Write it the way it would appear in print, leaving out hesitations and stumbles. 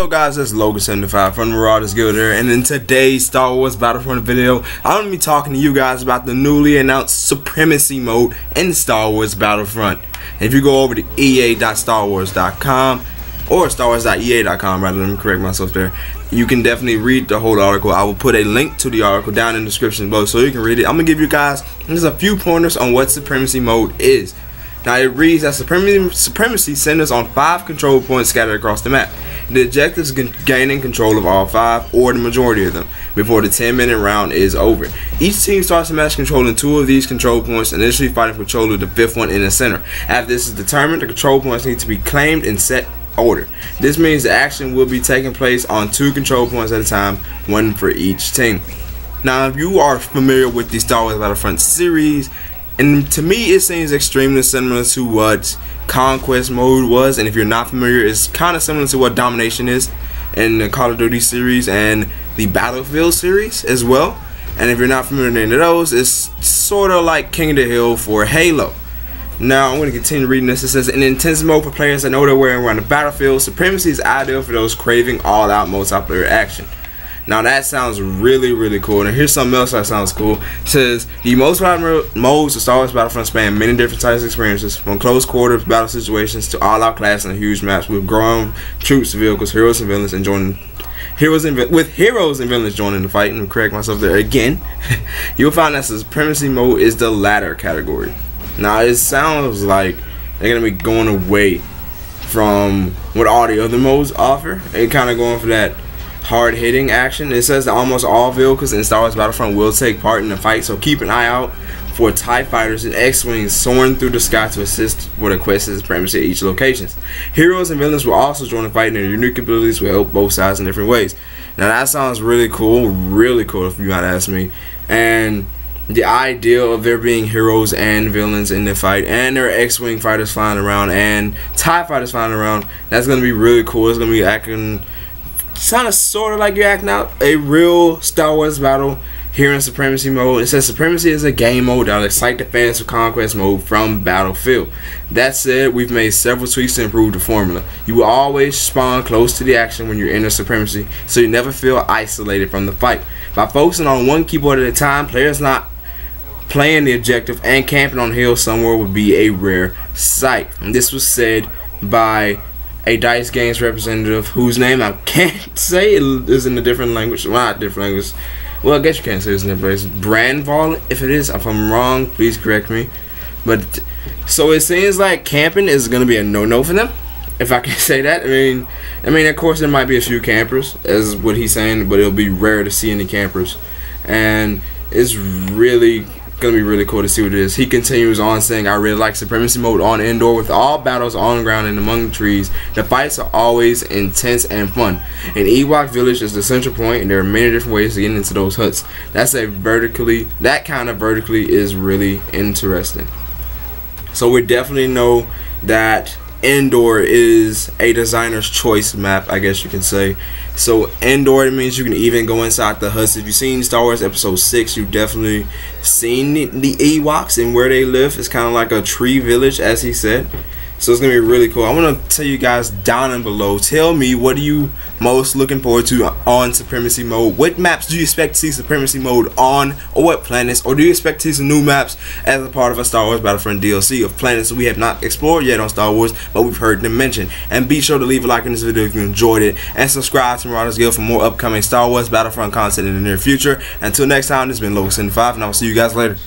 So guys, it's Logan75 from the Marauders Guild here, and in today's Star Wars Battlefront video, I'm going to be talking to you guys about the newly announced Supremacy mode in Star Wars Battlefront. And if you go over to ea.starwars.com or starwars.ea.com, rather, let me correct myself there, you can definitely read the whole article. I will put a link to the article down in the description below so you can read it. I'm going to give you guys just a few pointers on what Supremacy mode is. Now it reads that Supremacy centers on 5 control points scattered across the map. The objective is gaining control of all 5 or the majority of them before the 10-minute round is over. Each team starts the match controlling 2 of these control points, initially fighting for control of the 5th one in the center. After this is determined, the control points need to be claimed in set order. This means the action will be taking place on 2 control points at a time, 1 for each team. Now if you are familiar with the Star Wars Battlefront series, and to me it seems extremely similar to what Conquest mode was, and if you're not familiar, it's kind of similar to what Domination is in the Call of Duty series and the Battlefield series as well. And if you're not familiar with any of those, it's sort of like King of the Hill for Halo. Now I'm going to continue reading this. It says, in intensive mode for players that know their way around the battlefield, Supremacy is ideal for those craving all-out multiplayer action. Now that sounds really cool, and here's something else that sounds cool. It says, the most popular modes of Star Wars Battlefront span many different types of experiences, from close quarters battle situations to all-out class and huge maps with growing troops, vehicles, heroes and villains, and joining heroes and villains joining the fight. And correct myself there again. You'll find that Supremacy mode is the latter category. Now it sounds like they're gonna be going away from what all the other modes offer and kind of going for that hard-hitting action. It says that almost all vehicles in Star Wars Battlefront will take part in the fight, so keep an eye out for TIE fighters and X-Wings soaring through the sky to assist with a quest of Supremacy at each location. Heroes and villains will also join the fight, and their unique abilities will help both sides in different ways. Now that sounds really cool if you might ask me. And the idea of there being heroes and villains in the fight, and there are X-Wing fighters flying around and TIE fighters flying around, that's going to be really cool. It's going to be acting kind of sort of like you're acting out a real Star Wars battle here in Supremacy mode. It says Supremacy is a game mode that will excite the fans of Conquest mode from Battlefield. That said, we've made several tweaks to improve the formula. You will always spawn close to the action when you're in a Supremacy, so you never feel isolated from the fight. By focusing on one keyboard at a time, players not playing the objective and camping on hills somewhere would be a rare sight. And this was said by a DICE Games representative whose name I can't say. It is in a different language. Well, not different language. Well, I guess you can't say it's in different place. Brandval, if it is. If I'm wrong, please correct me. But so it seems like camping is going to be a no-no for them, if I can say that. I mean, of course there might be a few campers, as what he's saying, but it'll be rare to see any campers. And it's really gonna be really cool to see what it is. He continues on saying, I really like Supremacy mode on indoor with all battles on the ground and among the trees. The fights are always intense and fun. An Ewok village is the central point, and there are many different ways to get into those huts. That kind of vertically is really interesting. So we definitely know that indoor is a designer's choice map, I guess you can say. So indoor, it means you can even go inside the huts. If you've seen Star Wars Episode 6, you've definitely seen the Ewoks and where they live. It's kind of like a tree village, as he said. So it's going to be really cool. I want to tell you guys down and below, tell me, what are you most looking forward to on Supremacy mode? What maps do you expect to see Supremacy mode on, or what planets? Or do you expect to see some new maps as a part of a Star Wars Battlefront DLC of planets that we have not explored yet on Star Wars, but we've heard them mentioned? And be sure to leave a like on this video if you enjoyed it, and subscribe to Marauders Guild for more upcoming Star Wars Battlefront content in the near future. Until next time, this has been Logan75, and I will see you guys later.